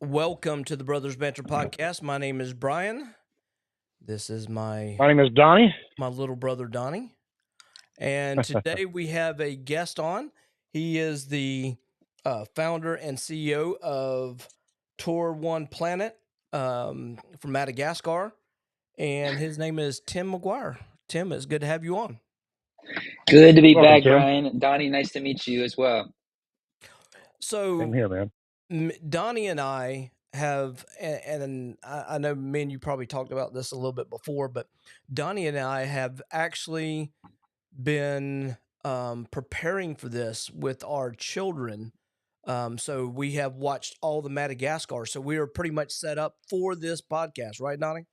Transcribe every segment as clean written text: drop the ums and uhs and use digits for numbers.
Welcome to the Brothers Banter podcast. My name is Brian. This is My name is Donnie. my little brother Donnie. And today we have a guest on. He is the founder and CEO of TourOnePlanet from Madagascar. And his name is Tim McGuire. Tim, it's good to have you on. Good to be Welcome, back, Tim. Brian. Donnie, nice to meet you as well. So, Same here, man. Donnie and I have, and I know me and you probably talked about this a little bit before, but Donnie and I have actually been preparing for this with our children. So we have watched all the Madagascar. So we are pretty much set up for this podcast, right, Donnie?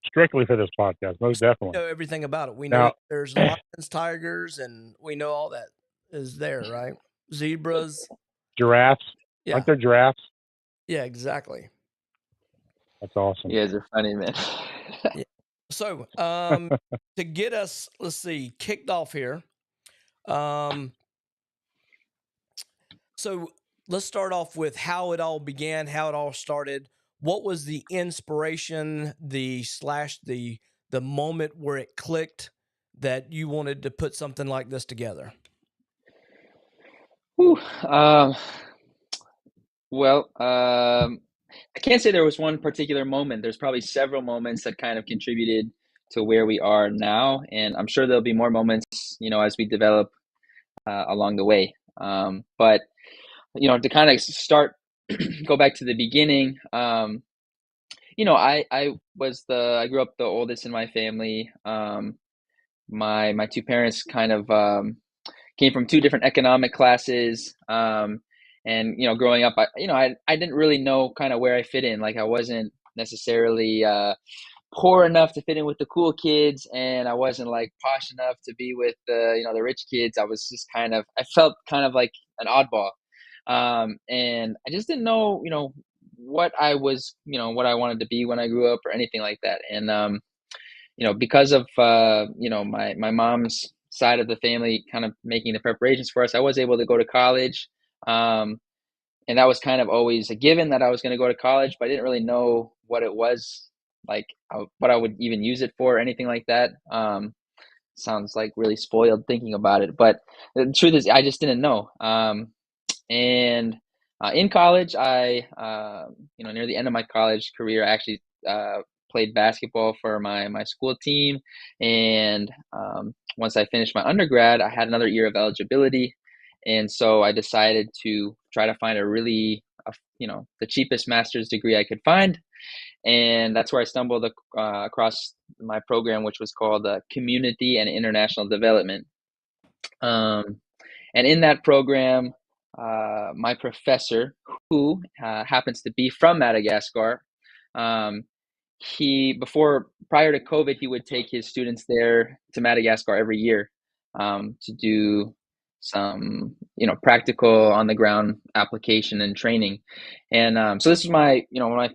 Strictly for this podcast, most We definitely. know everything about it. We Now- know there's lions, tigers, and we know all that is there, right? Zebras. Giraffes. Yeah. Aren't there giraffes? Yeah, exactly. That's awesome. You guys are funny, man. So, to get us, let's see, kicked off here. So let's start off with how it all began, how it all started. What was the inspiration, the moment where it clicked that you wanted to put something like this together? I can't say there was one particular moment. There's probably several moments that kind of contributed to where we are now, and I'm sure there'll be more moments, as we develop along the way. But to kind of start, go back to the beginning. I grew up the oldest in my family. My two parents kind of came from two different economic classes. And growing up, I didn't really know kind of where I fit in. Like I wasn't necessarily poor enough to fit in with the cool kids, and I wasn't like posh enough to be with the rich kids. I was just I felt kind of like an oddball. And I just didn't know, what I was, what I wanted to be when I grew up or anything like that. And because of my mom's side of the family kind of making the preparations for us, I was able to go to college. And that was kind of always a given that I was going to go to college, but I didn't really know what it was, like what I would even use it for or anything like that. Sounds like really spoiled thinking about it, but the truth is I just didn't know. And in college, I near the end of my college career, I actually played basketball for my school team. And once I finished my undergrad, I had another year of eligibility. And so I decided to try to find the cheapest master's degree I could find. And that's where I stumbled across my program, which was called Community and International Development. And in that program, my professor, who happens to be from Madagascar, prior to COVID, he would take his students there to Madagascar every year to do some practical on the ground application and training. And so this was my one of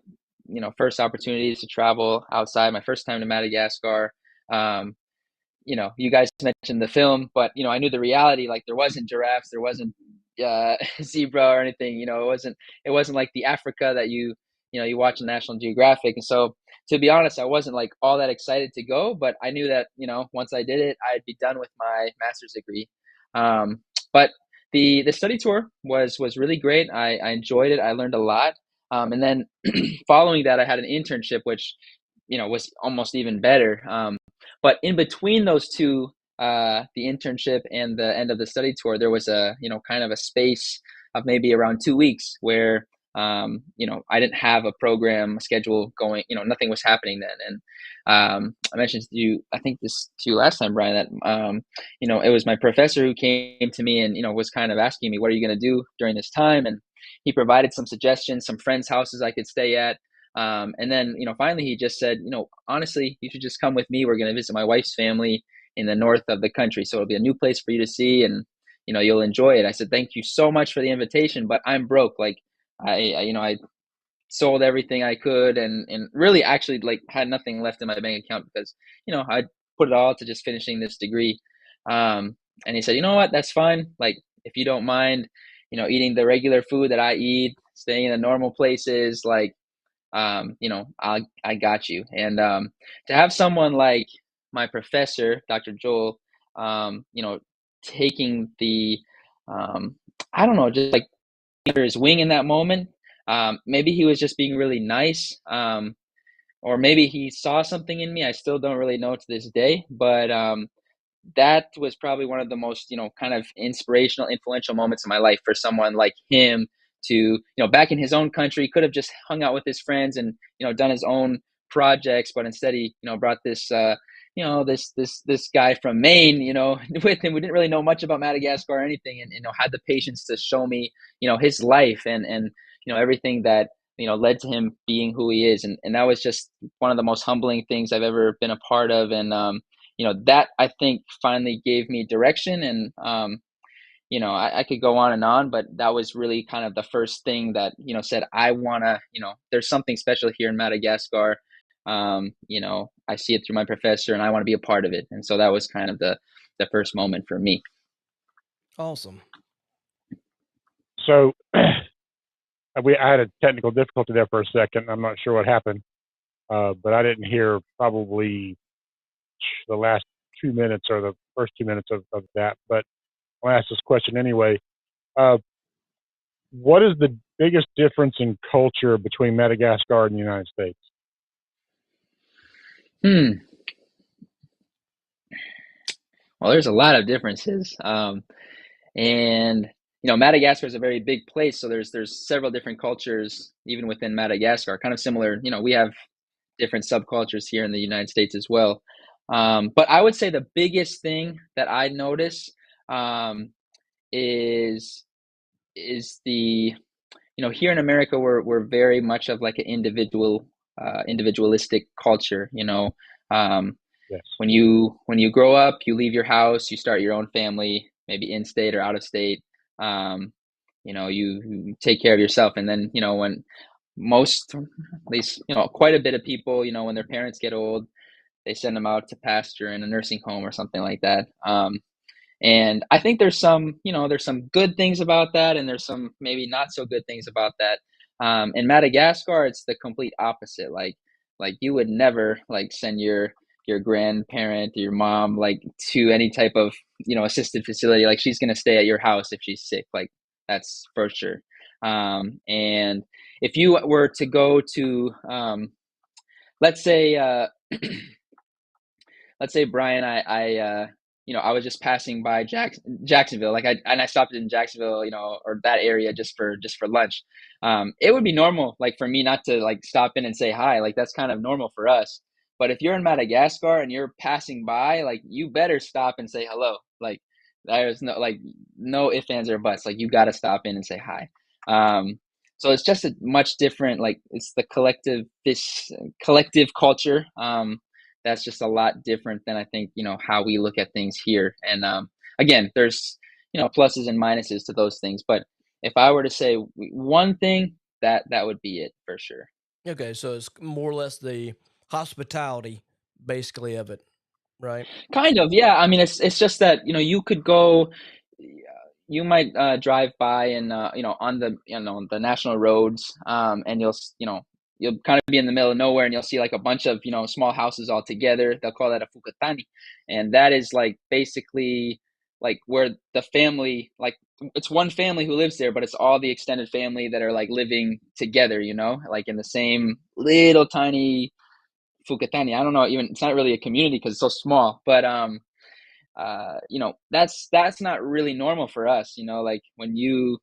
my first opportunities to travel outside, my first time to Madagascar. You guys mentioned the film, but I knew the reality. Like there wasn't giraffes, there wasn't zebra or anything. It wasn't like the Africa that you watch on National Geographic. And so, to be honest, I wasn't like all that excited to go, but I knew that once I did it, I'd be done with my master's degree. But the study tour was really great. I enjoyed it. I learned a lot. And then following that, I had an internship, which was almost even better. But in between those two, the internship and the end of the study tour, there was a kind of a space of maybe around 2 weeks where I didn't have a program schedule going. Nothing was happening then. And I mentioned to you, I think this to you last time, Brian, that it was my professor who came to me and was kind of asking me, what are you going to do during this time? And he provided some suggestions, some friends' houses I could stay at. And then, finally he just said, honestly, you should just come with me. We're going to visit my wife's family in the north of the country. So it'll be a new place for you to see, and, you'll enjoy it. I said, thank you so much for the invitation, but I'm broke. Like I sold everything I could and really actually like had nothing left in my bank account because, I put it all to just finishing this degree. And he said, you know what, that's fine. Like, if you don't mind, eating the regular food that I eat, staying in the normal places, like, I got you. And to have someone like my professor, Dr. Joel, taking the, I don't know, just like under his wing in that moment. Maybe he was just being really nice, or maybe he saw something in me. I still don't really know to this day, but that was probably one of the most, kind of inspirational, influential moments in my life for someone like him to, back in his own country, could have just hung out with his friends and, done his own projects, but instead he, brought this, this guy from Maine, with him. We didn't really know much about Madagascar or anything, and, had the patience to show me, his life and, everything that, led to him being who he is. And that was just one of the most humbling things I've ever been a part of. And, that I think finally gave me direction. And, I could go on, but that was really kind of the first thing that, said, I want to, there's something special here in Madagascar. I see it through my professor and I want to be a part of it. And so that was kind of the first moment for me. Awesome. So I had a technical difficulty there for a second. I'm not sure what happened, but I didn't hear probably the last 2 minutes or the first 2 minutes of that. But I'll ask this question anyway. What is the biggest difference in culture between Madagascar and the United States? Well, there's a lot of differences. And Madagascar is a very big place, so there's several different cultures even within Madagascar, kind of similar. We have different subcultures here in the United States as well. But I would say the biggest thing that I notice is the here in America we're very much of like an individualistic culture. Yes. When you grow up, you leave your house, you start your own family, maybe in state or out of state. You take care of yourself, and then when most, at least quite a bit of people, when their parents get old, they send them out to pasture in a nursing home or something like that. And I think there's some good things about that, and there's some maybe not so good things about that. In Madagascar, it's the complete opposite. Like you would never like send your grandparent or your mom like to any type of assisted facility. Like she's gonna stay at your house if she's sick. Like that's for sure. And if you were to go to let's say Brian, I was just passing by Jacksonville, like I stopped in Jacksonville, or that area just for lunch. It would be normal, like for me not to like stop in and say hi, like that's kind of normal for us. But if you're in Madagascar and you're passing by, like you better stop and say hello. Like there's no ifs, ands, or buts. Like you got to stop in and say hi. So it's just a much different, like it's this collective culture. That's just a lot different than I think, how we look at things here. And again, there's, pluses and minuses to those things. But if I were to say one thing, that would be it for sure. Okay, so it's more or less the hospitality, basically, of it, right? Kind of, yeah. I mean, it's just that, you could go, you might drive by and, on the national roads, and you'll kind of be in the middle of nowhere and you'll see like a bunch of, small houses all together. They'll call that a fukatani. And that is like basically like where the family, like it's one family who lives there, but it's all the extended family that are like living together, like in the same little tiny fukatani. I don't know, even it's not really a community because it's so small, but that's not really normal for us, like when you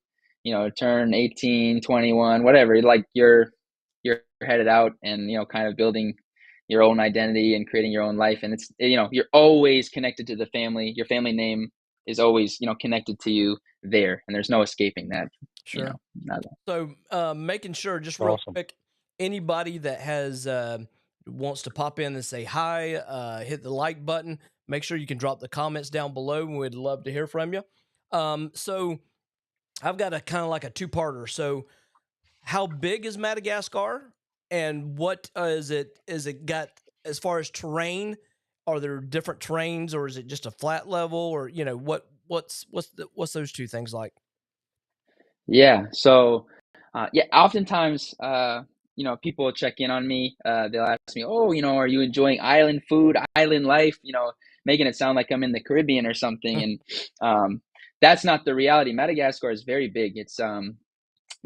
turn 18, 21, whatever, like you're headed out and kind of building your own identity and creating your own life, and it's you're always connected to the family. Your family name is always connected to you there, and there's no escaping that. Sure. Not So making sure, just real Awesome. quick, anybody that has wants to pop in and say hi, hit the like button. Make sure you can drop the comments down below, and we'd love to hear from you. So I've got a kind of like a two-parter. So how big is Madagascar, and what is it got as far as terrain? Are there different terrains, or is it just a flat level, or what's those two things like? Yeah, so Yeah, oftentimes, people check in on me. They'll ask me, "Oh, are you enjoying island food, island life?" Making it sound like I'm in the Caribbean or something. And that's not the reality. Madagascar is very big. It's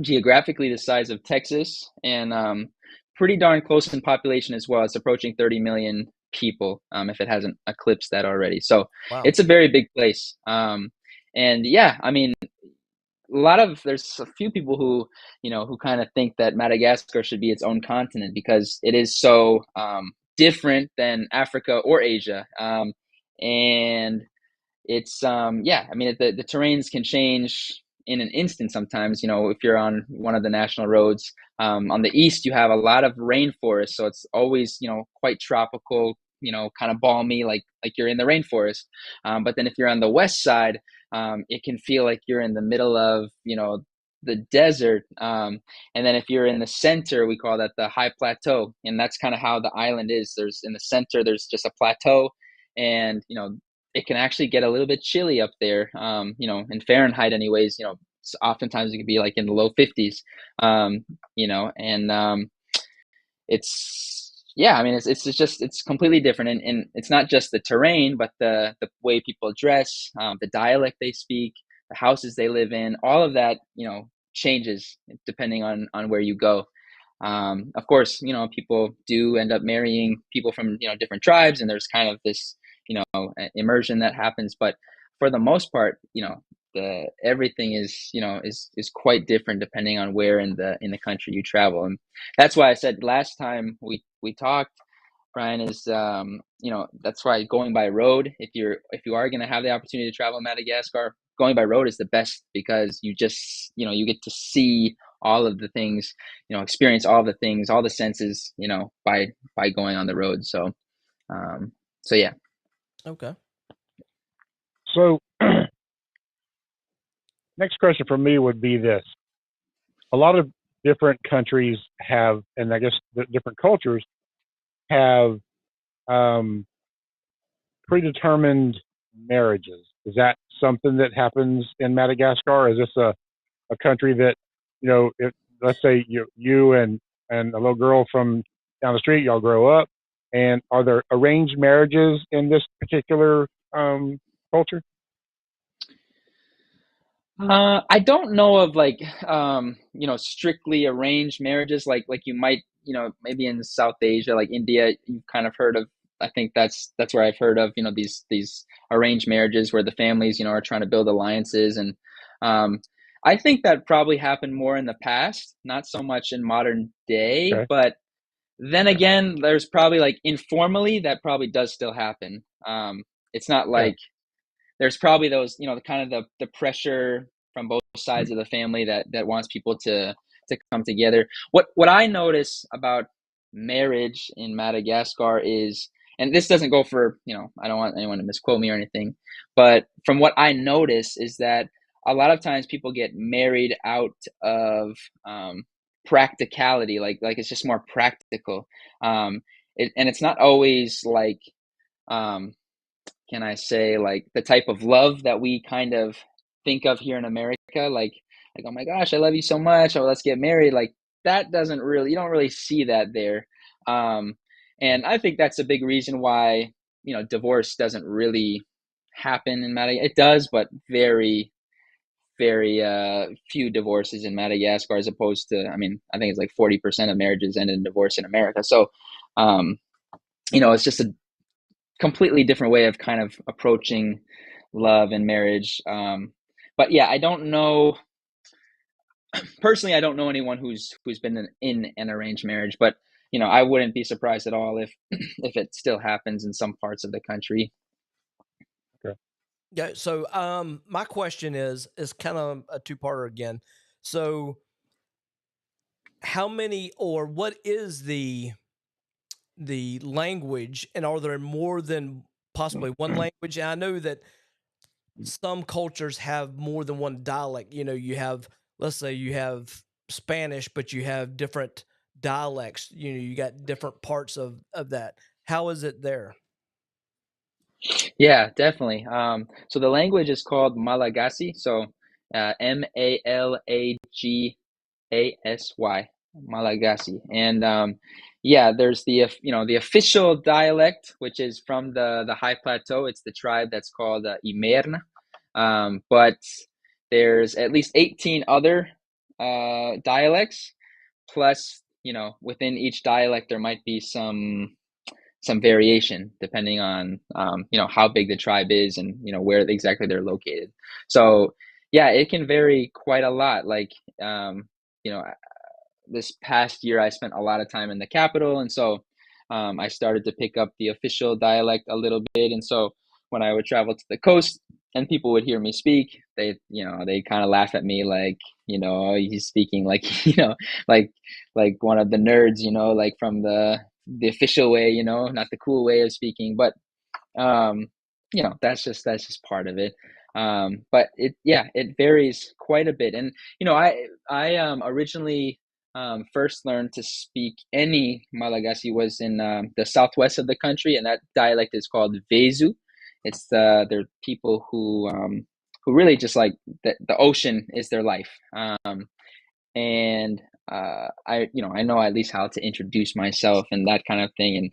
geographically the size of Texas, and pretty darn close in population as well. It's approaching 30 million people, if it hasn't eclipsed that already. So Wow. it's a very big place. And yeah, I mean, there's a few people who kind of think that Madagascar should be its own continent because it is so different than Africa or Asia. And it's yeah, I mean, the terrains can change in an instant sometimes. If you're on one of the national roads, on the east you have a lot of rainforest, so it's always quite tropical, kind of balmy, like you're in the rainforest. But then if you're on the west side, it can feel like you're in the middle of the desert. And then if you're in the center, we call that the high plateau, and that's kind of how the island is. There's in the center, there's just a plateau, and it can actually get a little bit chilly up there. In Fahrenheit, anyways. Oftentimes it could be like in the low 50s. And it's yeah. I mean, it's completely different, and it's not just the terrain, but the way people dress, the dialect they speak, the houses they live in, all of that changes depending on where you go. Of course, people do end up marrying people from different tribes, and there's kind of this immersion that happens. But for the most part, the everything is quite different depending on where in the country you travel. And that's why I said last time we talked, Brian, is that's why going by road, if you are going to have the opportunity to travel Madagascar, going by road is the best, because you just you get to see all of the things, experience all the things, all the senses, by going on the road. So yeah. Okay. So, next question for me would be this: a lot of different countries have, and I guess the different cultures have um, predetermined marriages. Is that something that happens in Madagascar? Is this a country that, if, let's say you and a little girl from down the street, y'all grow up, and are there arranged marriages in this particular culture? I don't know of like strictly arranged marriages like you might maybe in South Asia, like India. You've kind of heard of. I think that's where I've heard of these arranged marriages where the families are trying to build alliances. And um, I think that probably happened more in the past, not so much in modern day. Okay. But then again, there's probably like informally that probably does still happen. It's not Yeah. like there's probably those the kind of the pressure from both sides of the family that wants people to come together. What I notice about marriage in Madagascar is, and this doesn't go for I don't want anyone to misquote me or anything, but from what I notice is that a lot of times people get married out of practicality, like it's just more practical. And it's not always like um, can I say, like the type of love that we kind of think of here in America, like oh my gosh, I love you so much, oh let's get married, like that doesn't really, you don't really see that there. Um, and I think that's a big reason why divorce doesn't really happen in Madagascar. It does, but very very few divorces in Madagascar, as opposed to, I mean, I think it's like 40% of marriages end in divorce in America. So um, it's just a completely different way of kind of approaching love and marriage. But yeah, I don't know personally. I don't know anyone who's been in an arranged marriage, but I wouldn't be surprised at all if if it still happens in some parts of the country. Okay. Yeah. So, my question is kind of a two-parter again. So, how many or what is the language, and are there more than possibly one language? And I know that some cultures have more than one dialect. You have, let's say, you have Spanish, but you have different dialects. You got different parts of that. How is it there? Yeah, definitely. So the language is called Malagasy. So Malagasi. Malagasy. And yeah, there's the the official dialect, which is from the high plateau. It's the tribe that's called Imerna. But there's at least 18 other dialects, plus within each dialect there might be some variation depending on how big the tribe is and where exactly they're located. So yeah, it can vary quite a lot. Like you know this past year I spent a lot of time in the capital, and so I started to pick up the official dialect a little bit. And so when I would travel to the coast and people would hear me speak, they kind of laugh at me like, he's speaking like like one of the nerds, like from the official way, not the cool way of speaking. But um, that's just part of it. But it varies quite a bit. And I originally first learned to speak any Malagasy was in the southwest of the country, and that dialect is called Vezu. They're people who really just like the ocean is their life. And I know at least how to introduce myself and that kind of thing. And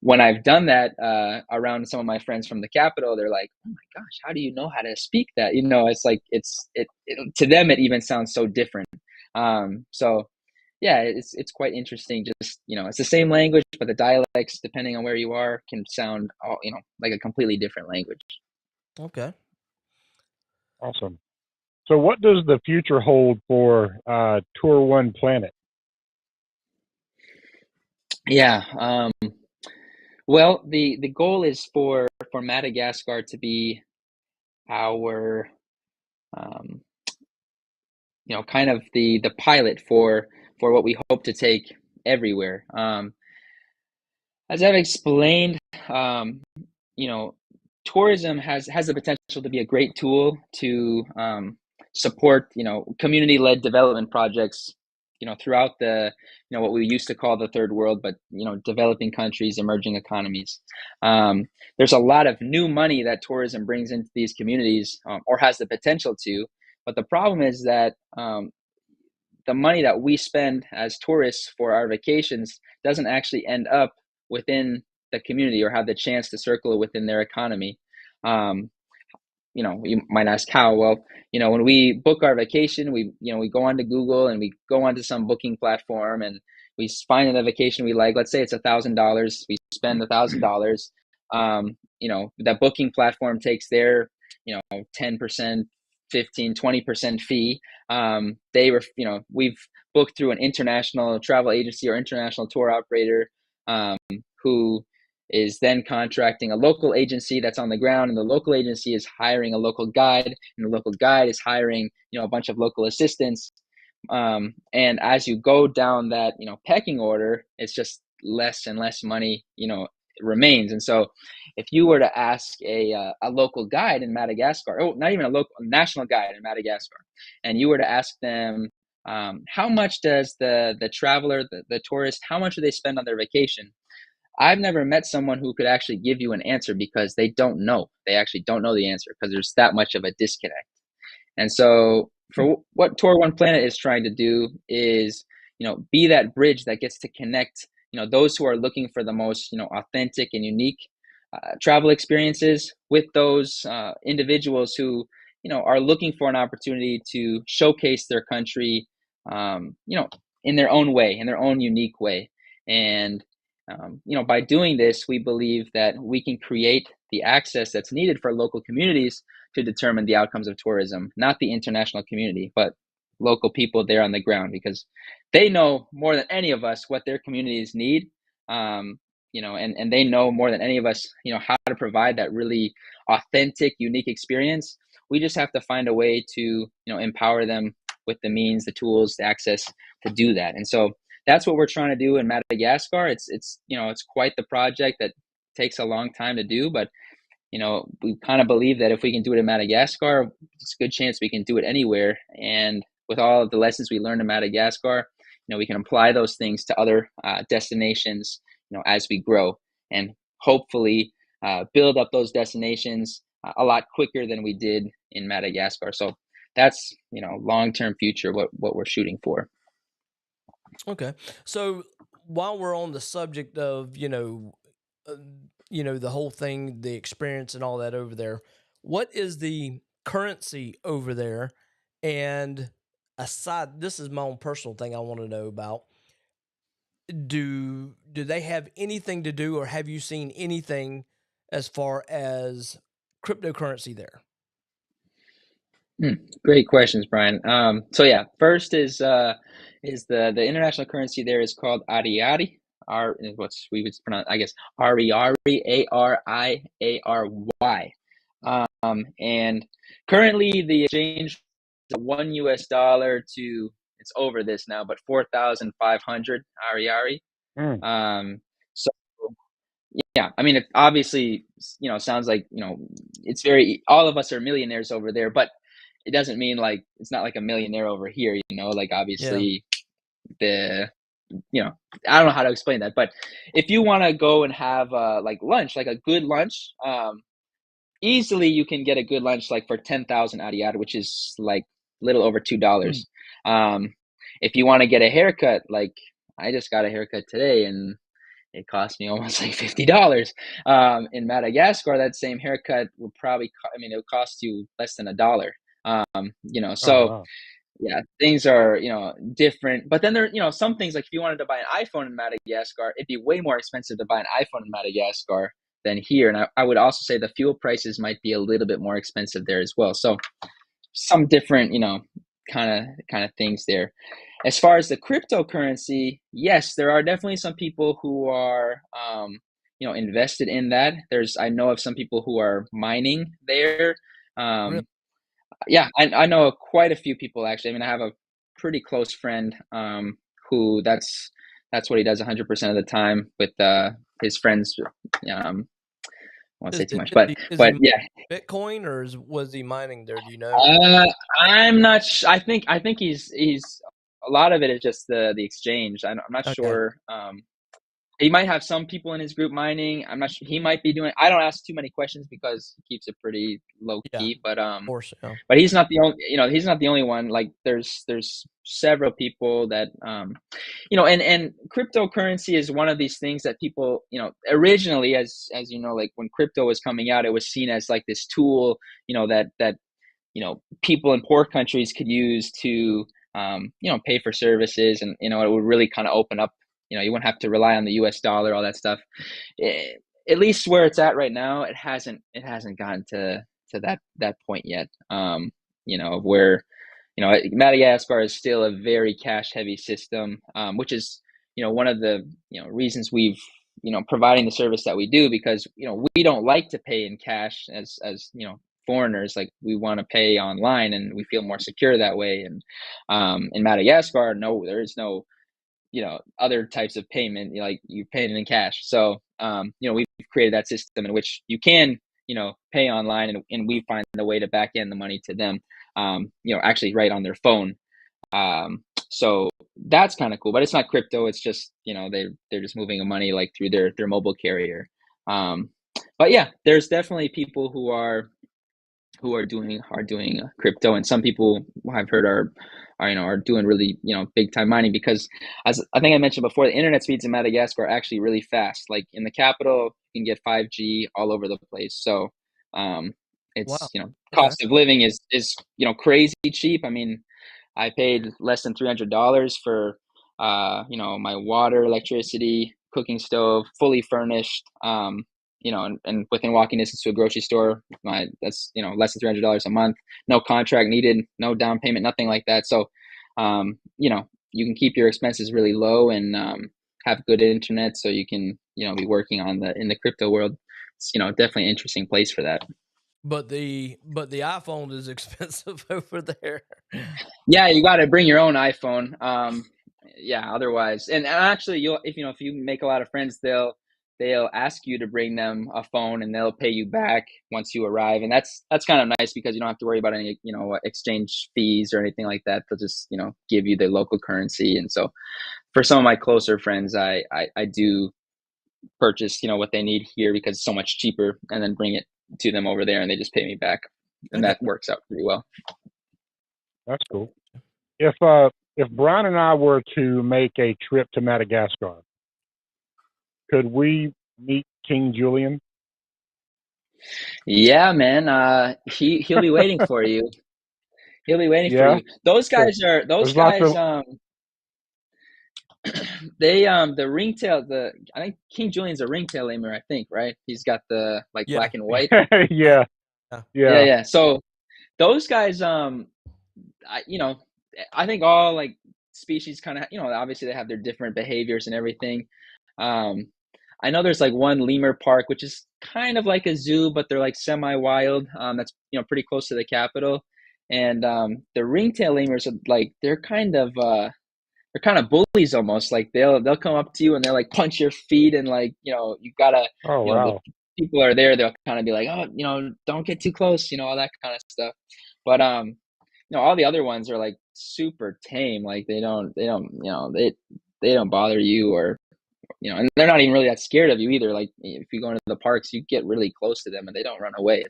when I've done that around some of my friends from the capital, they're like, "Oh my gosh, how do you know how to speak that?" It's like it to them it even sounds so different. So yeah, it's quite interesting. Just it's the same language, but the dialects, depending on where you are, can sound like a completely different language. Okay. Awesome. So, what does the future hold for Tour1Planet? Yeah. Well, the goal is for Madagascar to be our um, kind of the pilot for what we hope to take everywhere. As I've explained, you know, tourism has the potential to be a great tool to support, community-led development projects, throughout the, what we used to call the third world, but developing countries, emerging economies. There's a lot of new money that tourism brings into these communities, or has the potential to. But the problem is that the money that we spend as tourists for our vacations doesn't actually end up within the community or have the chance to circle within their economy. Um, you might ask how. Well, when we book our vacation, we go onto Google and we go onto some booking platform and we find a vacation we like. Let's say it's $1,000. We spend $1,000. That booking platform takes their 10%, 15, 20% fee. We've booked through an international travel agency or international tour operator, who is then contracting a local agency that's on the ground, and the local agency is hiring a local guide, and the local guide is hiring a bunch of local assistants. And as you go down that pecking order, it's just less and less money remains. And so if you were to ask a local guide in Madagascar, not even a national guide in Madagascar, and you were to ask them, how much does the traveler, the tourist, how much do they spend on their vacation? I've never met someone who could actually give you an answer, because they don't know. They actually don't know the answer, because there's that much of a disconnect. And so for what TourOnePlanet is trying to do is, be that bridge that gets to connect, those who are looking for the most, authentic and unique travel experiences with those individuals who, are looking for an opportunity to showcase their country, in their own way, in their own unique way. And by doing this, we believe that we can create the access that's needed for local communities to determine the outcomes of tourism, not the international community, but local people there on the ground, because they know more than any of us what their communities need. And they know more than any of us, how to provide that really authentic, unique experience. We just have to find a way to, empower them with the means, the tools, the access to do that. And so that's what we're trying to do in Madagascar. It's quite the project that takes a long time to do, but we kind of believe that if we can do it in Madagascar, it's a good chance we can do it anywhere. And with all of the lessons we learned in Madagascar, we can apply those things to other destinations, as we grow, and hopefully build up those destinations a lot quicker than we did in Madagascar. So that's long-term future what we're shooting for. Okay. So while we're on the subject of, the whole thing, the experience and all that over there, what is the currency over there? And aside, this is my own personal thing I want to know about. Do they have anything to do, or have you seen anything as far as cryptocurrency there? Great questions, Brian. So yeah, first is the international currency there is called Ariary. R is what we would pronounce, I guess, Ariary, Ariary. And currently the exchange is $1 to, it's over this now, but 4,500 Ariary. Mm. So yeah, I mean, it obviously, sounds like, it's very, all of us are millionaires over there, but it doesn't mean like, it's not like a millionaire over here, like Yeah. obviously the, I don't know how to explain that, but if you want to go and have like lunch, like a good lunch, easily you can get a good lunch like for 10,000 Ariad, which is like a little over $2. Um, if you want to get a haircut, like I just got a haircut today and it cost me almost like $50. In Madagascar, that same haircut would probably, it would cost you less than $1. Oh So wow. yeah, things are, different. But then there, some things like if you wanted to buy an iPhone in Madagascar, it'd be way more expensive to buy an iPhone in Madagascar than here. And I would also say the fuel prices might be a little bit more expensive there as well. So some different, kind of things there. As far as the cryptocurrency, yes, there are definitely some people who are, invested in that. I know of some people who are mining there. Really? Um, yeah, I know quite a few people actually. I mean, I have a pretty close friend who that's what he does 100% of the time with his friends. I won't Is say too it much, is he but mining yeah, Bitcoin, or was he mining there? Do you know? uh, I'm not. I think he's a lot of it is just the exchange. I'm not Okay. sure. He might have some people in his group mining. I'm not sure. He might be doing. I don't ask too many questions because he keeps it pretty low Yeah. Of key. course. Yeah. But he's not the only. He's not the only one. Like there's several people that and cryptocurrency is one of these things that people originally as like when crypto was coming out, it was seen as like this tool that people in poor countries could use to pay for services, and it would really kind of open up. You wouldn't have to rely on the U.S. dollar, all that stuff. At least where it's at right now, it hasn't gotten to that point yet. Where Madagascar is still a very cash heavy system, which is one of the reasons we've providing the service that we do, because we don't like to pay in cash as foreigners. Like we want to pay online and we feel more secure that way. And in Madagascar, no, there is no other types of payment, like you're paying in cash. So we've created that system in which you can pay online, and we find the way to back end the money to them, actually right on their phone. So that's kind of cool, but it's not crypto. It's just they're just moving the money like through their mobile carrier. um but yeah, there's definitely people who are doing crypto, and some people I've heard are doing really big time mining, because as I think I mentioned before, the internet speeds in Madagascar are actually really fast. Like in the capital, you can get 5G all over the place. So Wow. it's Okay. cost of living is crazy cheap. I mean, I paid less than $300 for my water, electricity, cooking stove, fully furnished. And within walking distance to a grocery store, that's less than $300 a month. No contract needed, no down payment, nothing like that. So, you can keep your expenses really low and have good internet, so you can be working in the crypto world. It's definitely an interesting place for that. But the iPhone is expensive over there. Yeah, you got to bring your own iPhone. Yeah, otherwise, and actually, if you make a lot of friends, they'll ask you to bring them a phone, and they'll pay you back once you arrive, and that's kind of nice because you don't have to worry about any exchange fees or anything like that. They'll just give you the local currency, and so for some of my closer friends, I do purchase what they need here because it's so much cheaper, and then bring it to them over there, and they just pay me back, and Okay. that works out pretty well. That's cool. If if Brian and I were to make a trip to Madagascar, could we meet King Julian? Yeah, man. He'll be waiting for you. He'll be waiting for Yeah. you. Those Sure. guys are those There's lots guys. of They the ringtail. I think King Julian's a ringtail lemur. I think, right? He's got the like Yeah. black and white. Yeah. yeah, Yeah. Yeah, yeah. yeah. So those guys, I think all like species kind of, obviously they have their different behaviors and everything. Um, I know there's like one lemur park, which is kind of like a zoo, but they're like semi-wild. That's pretty close to the capital, and the ringtail lemurs are like they're kind of bullies almost. Like they'll come up to you and they'll like punch your feet and like you gotta Oh the wow. people are there. They'll kind of be like, oh, don't get too close, all that kind of stuff. But all the other ones are like super tame. Like they don't bother you or and they're not even really that scared of you either. Like if you go into the parks, you get really close to them and they don't run away.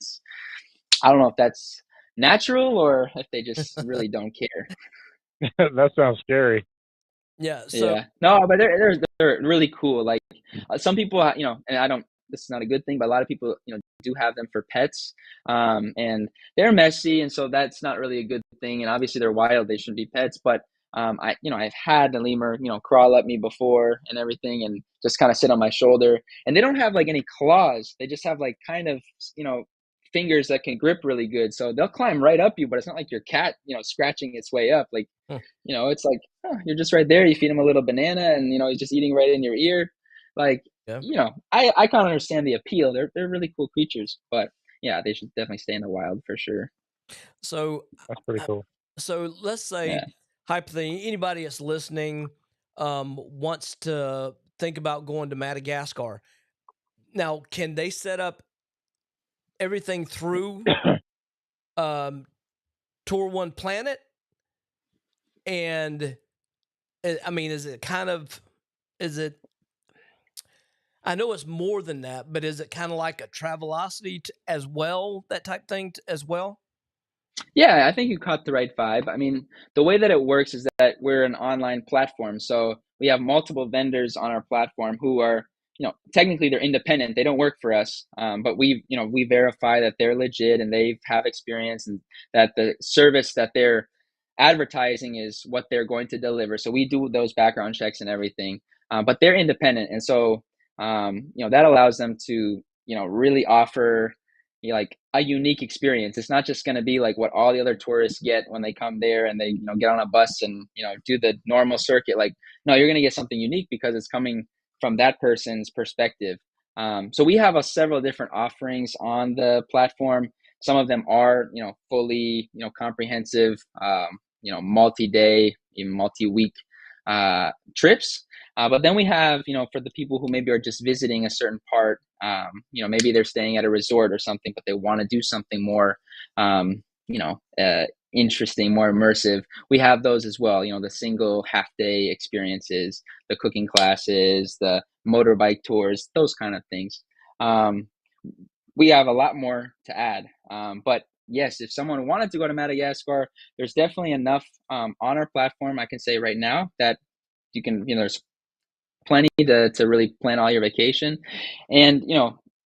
I don't know if that's natural or if they just really don't care. That sounds scary. Yeah. So Yeah. No, but they're really cool. Like some people, and I don't. This is not a good thing, but a lot of people, do have them for pets, and they're messy, and so that's not really a good thing. And obviously, they're wild; they shouldn't be pets. But I've had the lemur, crawl up me before and everything, and just kind of sit on my shoulder. And they don't have like any claws; they just have like kind of, fingers that can grip really good. So they'll climb right up you, but it's not like your cat, scratching its way up. Like hmm, it's like, oh, you're just right there. You feed him a little banana and, he's just eating right in your ear. Like, yeah. I kind of understand the appeal. They're really cool creatures, but yeah, they should definitely stay in the wild for sure. So That's pretty uh, cool. so let's Yeah. say hypothetically anybody that's listening wants to think about going to Madagascar. Now, can they set up everything through um TourOnePlanet? And I mean, is it I know it's more than that, but is it kind of like a Travelocity as well, that type thing as well? Yeah, I think you caught the right vibe. I mean, the way that it works is that we're an online platform. So we have multiple vendors on our platform who are, technically they're independent. They don't work for us. But we verify that they're legit and they have experience and that the service that they're advertising is what they're going to deliver. So we do those background checks and everything. But they're independent. And so, that allows them to, really offer like a unique experience. It's not just going to be like what all the other tourists get when they come there and they get on a bus and do the normal circuit. Like no, you're going to get something unique because it's coming from that person's perspective. So we have several different offerings on the platform. Some of them are fully comprehensive, multi-day, even multi-week trips. But then we have, for the people who maybe are just visiting a certain part, maybe they're staying at a resort or something, but they want to do something more, interesting, more immersive. We have those as well, the single half day experiences, the cooking classes, the motorbike tours, those kind of things. We have a lot more to add. But yes, if someone wanted to go to Madagascar, there's definitely enough on our platform. I can say right now that you can, there's plenty to really plan all your vacation. And,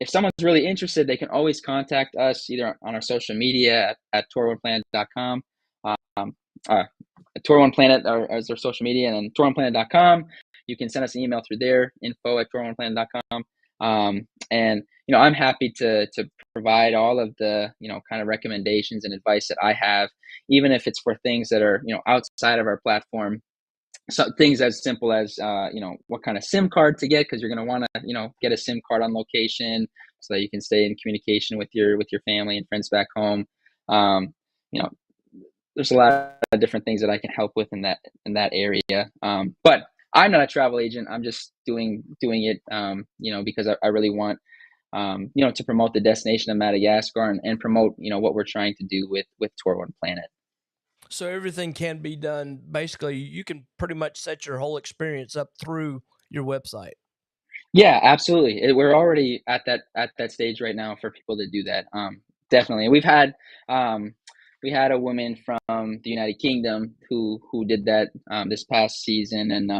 if someone's really interested, they can always contact us either on our social media at TourOnePlanet.com, TourOnePlanet as our social media, and then TourOnePlanet.com. You can send us an email through there, info@TourOnePlanet.com. And, I'm happy to provide all of the, kind of recommendations and advice that I have, even if it's for things that are, outside of our platform. So things as simple as what kind of SIM card to get, because you're going to want to get a SIM card on location so that you can stay in communication with your family and friends back home. Um, you know, there's a lot of different things that I can help with in that area. But I'm not a travel agent. I'm just doing it, because I really want to promote the destination of Madagascar and promote what we're trying to do with TourOnePlanet. So everything can be done. Basically, you can pretty much set your whole experience up through your website. Yeah, absolutely. We're already at that stage right now for people to do that. Definitely. We've had we had a woman from the United Kingdom who did that this past season, and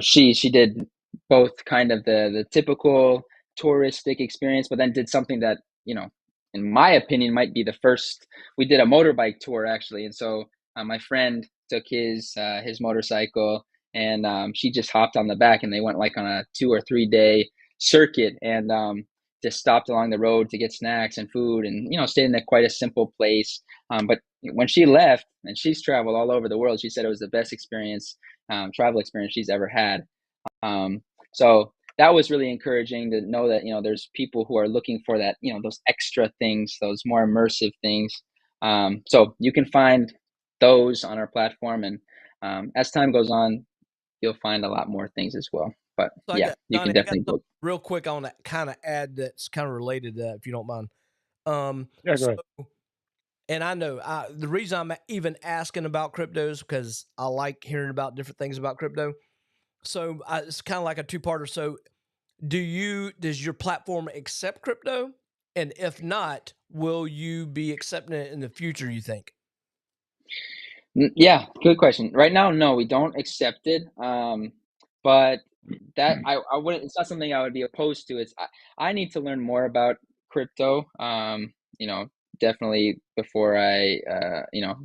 she did both kind of the typical touristic experience, but then did something that in my opinion might be the first. We did a motorbike tour actually, and so my friend took his motorcycle, and she just hopped on the back, and they went like on a 2 or 3 day circuit, and just stopped along the road to get snacks and food, and stayed in quite a simple place. But when she left, and she's traveled all over the world, she said it was the best travel experience she's ever had. So that was really encouraging to know that there's people who are looking for that, those extra things, those more immersive things. So you can find those on our platform, and as time goes on, you'll find a lot more things as well. But So yeah, you Donnie, can definitely book. real quick on that kind of add that's kind of related to that, if you don't mind. Yeah, go ahead. And I know the reason I'm even asking about crypto is because I like hearing about different things about crypto. So it's kind of like a two-parter. So does your platform accept crypto? And if not, will you be accepting it in the future, you think? Yeah, good question. Right now, no, we don't accept it. But that I wouldn't. It's not something I would be opposed to. I need to learn more about crypto. Definitely before I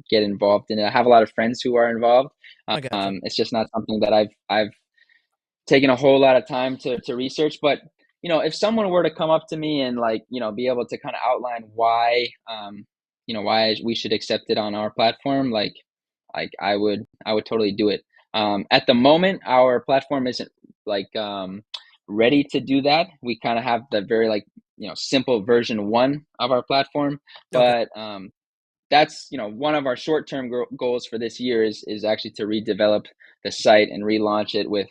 get involved in it. I have a lot of friends who are involved. I gotcha. It's just not something that I've taken a whole lot of time to research. But if someone were to come up to me and be able to kind of outline why we should accept it on our platform, like I would totally do it. At the moment, our platform isn't ready to do that. We kind of have the very simple version 1 of our platform, Okay. but that's one of our short-term goals for this year is actually to redevelop the site and relaunch it with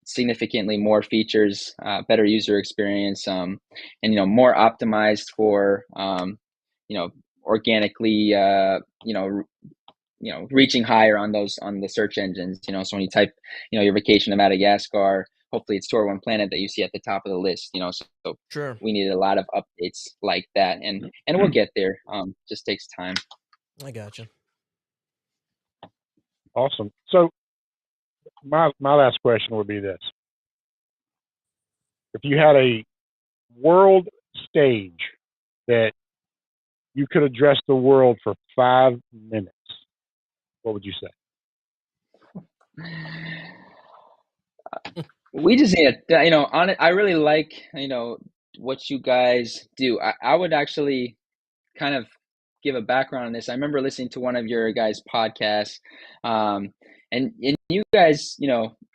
significantly more features, better user experience, and more optimized for organically reaching higher on the search engines. So when you type your vacation to Madagascar, hopefully it's TourOnePlanet that you see at the top of the list. So Sure. we need a lot of updates like that, and we'll get there. Just takes time. I gotcha. Awesome. So my last question would be this: if you had a world stage that you could address the world for 5 minutes, what would you say? We just need to, I really like, what you guys do. I would actually kind of give a background on this. I remember listening to one of your guys' podcasts, and you guys,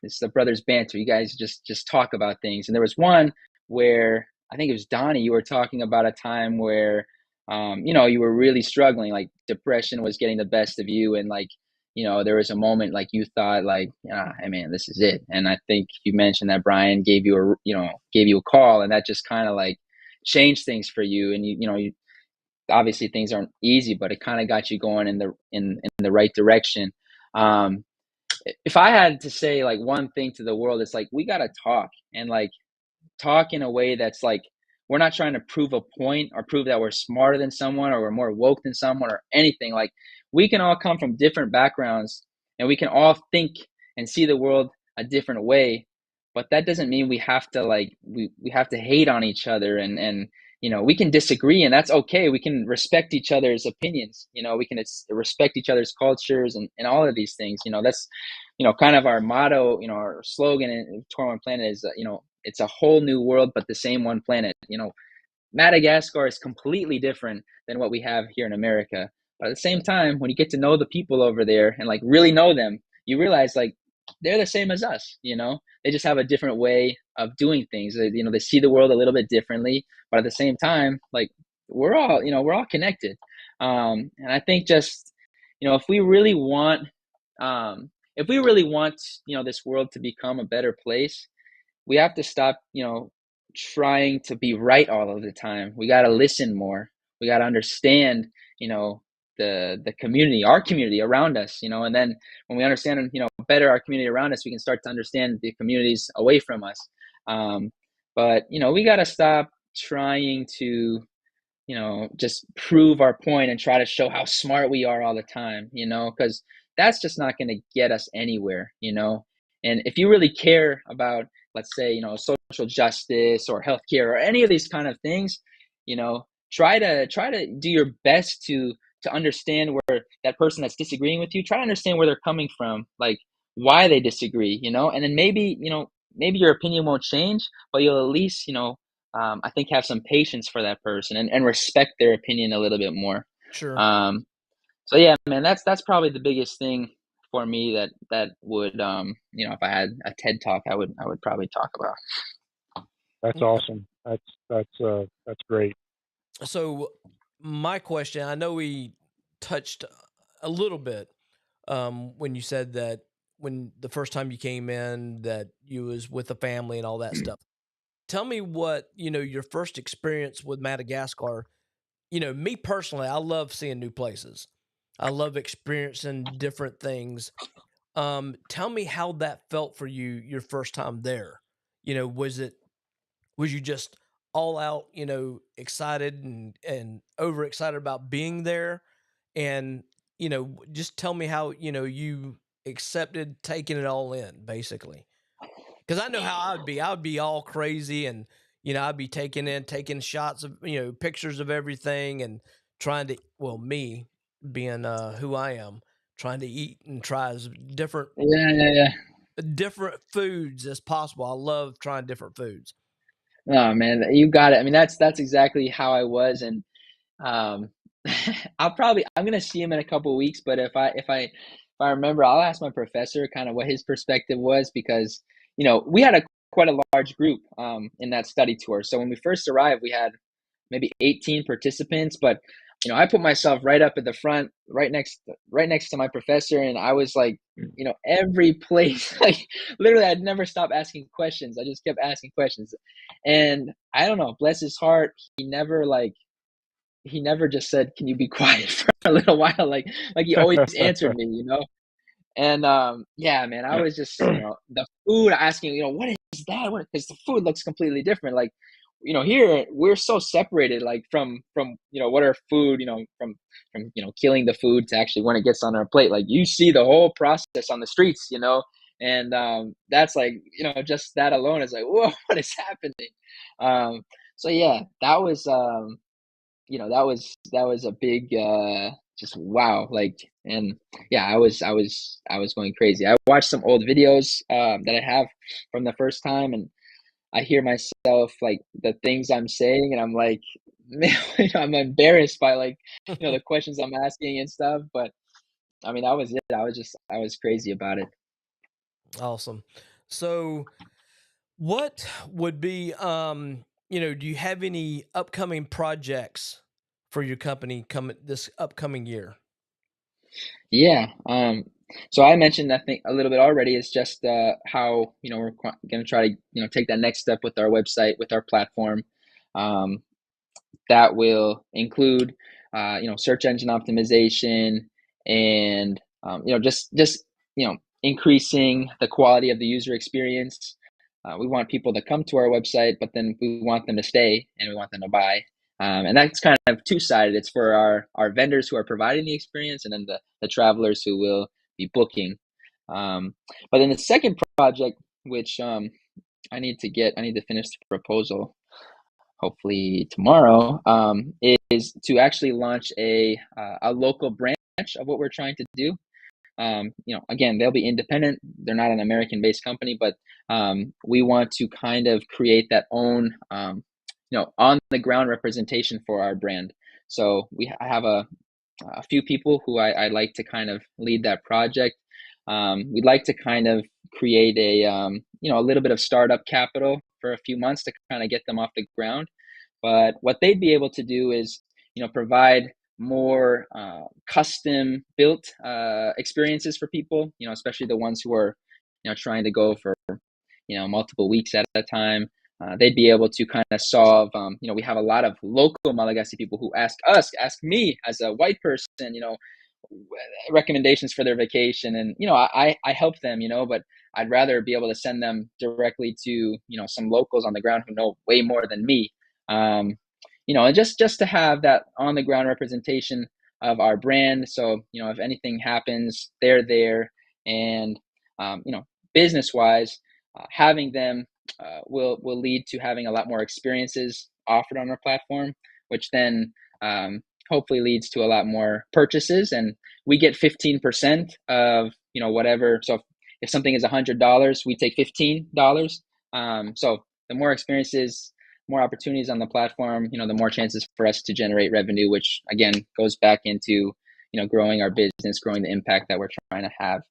it's the brothers banter. You guys just talk about things. And there was one where I think it was Donnie. You were talking about a time where, you were really struggling, like depression was getting the best of you, and there was a moment like you thought hey man, this is it. And I think you mentioned that Brian gave you a call, and that just kind of changed things for you. And you obviously things aren't easy, but it kind of got you going in the right direction. If I had to say one thing to the world, it's we got to talk, and talk in a way that's we're not trying to prove a point or prove that we're smarter than someone or we're more woke than someone or anything. We can all come from different backgrounds, and we can all think and see the world a different way, but that doesn't mean we have to we have to hate on each other, and we can disagree, and that's okay. We can respect each other's opinions. We can respect each other's cultures, and all of these things. That's kind of our motto. Our slogan in TourOnePlanet is it's a whole new world, but the same one planet. Madagascar is completely different than what we have here in America. But at the same time, when you get to know the people over there and really know them, you realize they're the same as us. They just have a different way of doing things. They see the world a little bit differently, but at the same time, we're all connected. And I think just if we really want this world to become a better place, we have to stop trying to be right all of the time. We got to listen more. We got to understand the community, our community around us, and then when we understand better our community around us, we can start to understand the communities away from us. But we got to stop trying to just prove our point and try to show how smart we are all the time, because that's just not going to get us anywhere. And if you really care about, let's say, social justice or healthcare or any of these kind of things, try to do your best to understand where that person that's disagreeing with you, try to understand where they're coming from, like why they disagree, and then maybe your opinion won't change, but you'll at least, I think have some patience for that person and respect their opinion a little bit more. Sure. Um, so yeah, man, that's probably the biggest thing for me that would, if I had a TED talk, I would probably talk about. That's awesome. That's great. So my question, I know we touched a little bit when you said that when the first time you came in that you was with a family and all that stuff. Tell me what, your first experience with Madagascar. Me personally, I love seeing new places. I love experiencing different things. Tell me how that felt for you your first time there. Was you just all out, excited and overexcited about being there? And, just tell me how, you accepted taking it all in, basically. Because I know how I would be. I would be all crazy and, I'd be taking shots of, pictures of everything and trying to, well, me being who I am, trying to eat and try as different foods as possible. I love trying different foods. Oh man, you got it. I mean, that's exactly how I was, and um, I'm gonna see him in a couple of weeks, but if I remember, I'll ask my professor kind of what his perspective was, because we had a quite a large group in that study tour. So when we first arrived, we had maybe 18 participants, but I put myself right up at the front, right next to my professor, and I was like, every place, like literally, I'd never stop asking questions. I just kept asking questions, and I don't know, bless his heart, he never just said, "Can you be quiet for a little while?" Like he always answered me. And yeah, man, I was just, the food, asking, what is that? What? Because the food looks completely different. Like, here we're so separated, like from what our food, from killing the food to actually when it gets on our plate. Like you see the whole process on the streets. And that's like, just that alone is like, whoa, what is happening? So yeah, that was a big just wow, like. And yeah, I was going crazy. I watched some old videos that I have from the first time, and I hear myself, like the things I'm saying, and I'm like, man, I'm embarrassed by, like, the questions I'm asking and stuff. But I mean, that was it. I was crazy about it. Awesome. So what would be, do you have any upcoming projects for your company coming this upcoming year? Yeah. So I mentioned, I think, a little bit already, is just how we're going to try to take that next step with our website, with our platform. Um, that will include search engine optimization, and just increasing the quality of the user experience. We want people to come to our website, but then we want them to stay and we want them to buy. And that's kind of two-sided. It's for our vendors who are providing the experience, and then the travelers who will be booking. But then the second project, which I need to finish the proposal hopefully tomorrow, is to actually launch a local branch of what we're trying to do. Again, they'll be independent. They're not an American-based company, but we want to kind of create that own, on-the-ground representation for our brand. So I have a few people who I'd like to kind of lead that project. We'd like to kind of create a little bit of startup capital for a few months to kind of get them off the ground. But what they'd be able to do is, provide more custom built experiences for people, especially the ones who are, trying to go for, multiple weeks at a time. They'd be able to kind of solve, we have a lot of local Malagasy people who ask me as a white person, recommendations for their vacation. And, I help them, but I'd rather be able to send them directly to, some locals on the ground who know way more than me. and just to have that on the ground representation of our brand. So, if anything happens, they're there. And, business wise, having them will lead to having a lot more experiences offered on our platform, which then hopefully leads to a lot more purchases. And we get 15% of, whatever. So if something is $100, we take $15. So the more experiences, more opportunities on the platform, the more chances for us to generate revenue, which again goes back into, growing our business, growing the impact that we're trying to have.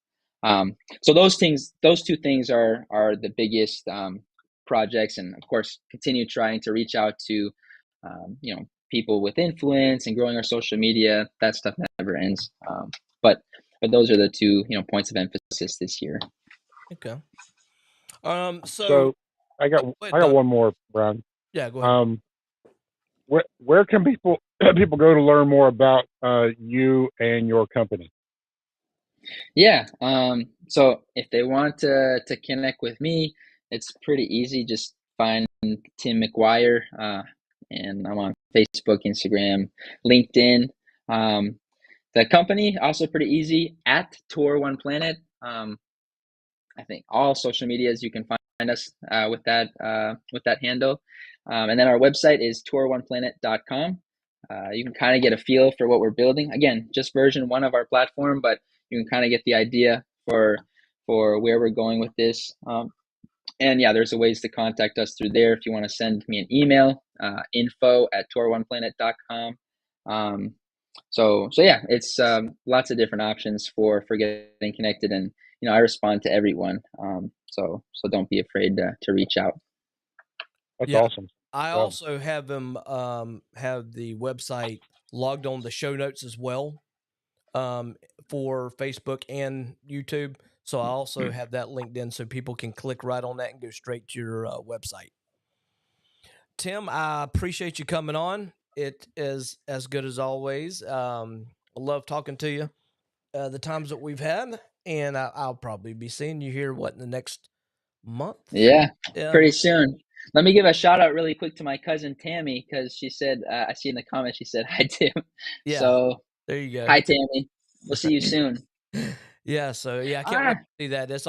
So those two things are the biggest projects, and of course continue trying to reach out to people with influence and growing our social media. That stuff never ends. But those are the two points of emphasis this year. Okay. So I got one more, Brian. Yeah, go ahead. Where can people go to learn more about you and your company? Yeah. So if they want to connect with me, it's pretty easy. Just find Tim McGuire, and I'm on Facebook, Instagram, LinkedIn. The company also pretty easy, at TourOnePlanet. I think all social medias you can find us with that handle. And then our website is TourOnePlanet.com. You can kind of get a feel for what we're building. Again, just version 1 of our platform, but you can kind of get the idea for where we're going with this. And yeah, there's a ways to contact us through there if you want to send me an email, info@TourOnePlanet.com. So yeah, it's lots of different options for getting connected, and I respond to everyone. So don't be afraid to reach out. That's awesome. I also have them have the website logged on the show notes as well, for Facebook and YouTube. So I also have that linked in so people can click right on that and go straight to your website. Tim, I appreciate you coming on. It is as good as always. I love talking to you the times that we've had, and I'll probably be seeing you here, in the next month? Yeah, pretty soon. Let me give a shout out really quick to my cousin Tammy, because she said, I see in the comments, she said, "Hi, Tim." Yeah. So there you go. Hi, Tammy. We'll see you soon. Yeah. So yeah, I can't wait to see that. It's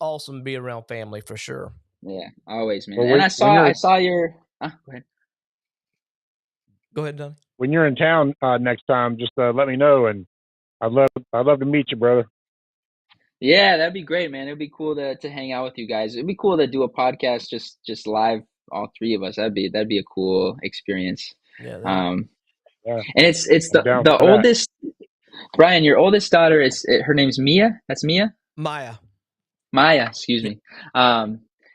awesome to be around family for sure. Yeah, always, man. Well, and I saw your. Go ahead. Go ahead, Don. When you're in town next time, just let me know, and I'd love to meet you, brother. Yeah, that'd be great, man. It'd be cool to hang out with you guys. It'd be cool to do a podcast just live, all three of us. That'd be a cool experience. Yeah. And it's the oldest. Brian, your oldest daughter her name's Mia. That's Mia. Maya, excuse me.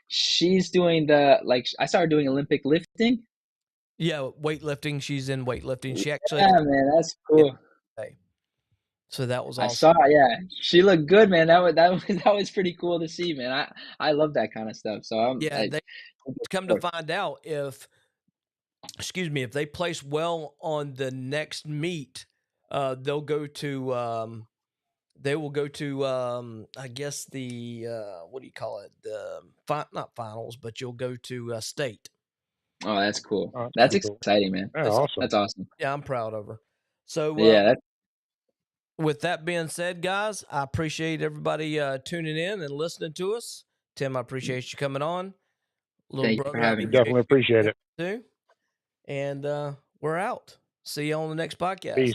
She's doing I saw her doing Olympic lifting. Yeah, weightlifting. She's in weightlifting. She actually. Yeah, man, that's cool. So that was awesome. I saw, yeah, she looked good, man. That was pretty cool to see, man. I love that kind of stuff. So they come to find out if they place well on the next meet, they'll go to they will go to I guess the what do you call it, the not finals, but you'll go to state. Oh, that's cool. That's exciting, man. Yeah, that's awesome. Yeah, I'm proud of her. So yeah. With that being said, guys, I appreciate everybody tuning in and listening to us. Tim, I appreciate you coming on. Thank you for having me. Definitely appreciate it. Too. And we're out. See you on the next podcast. Peace.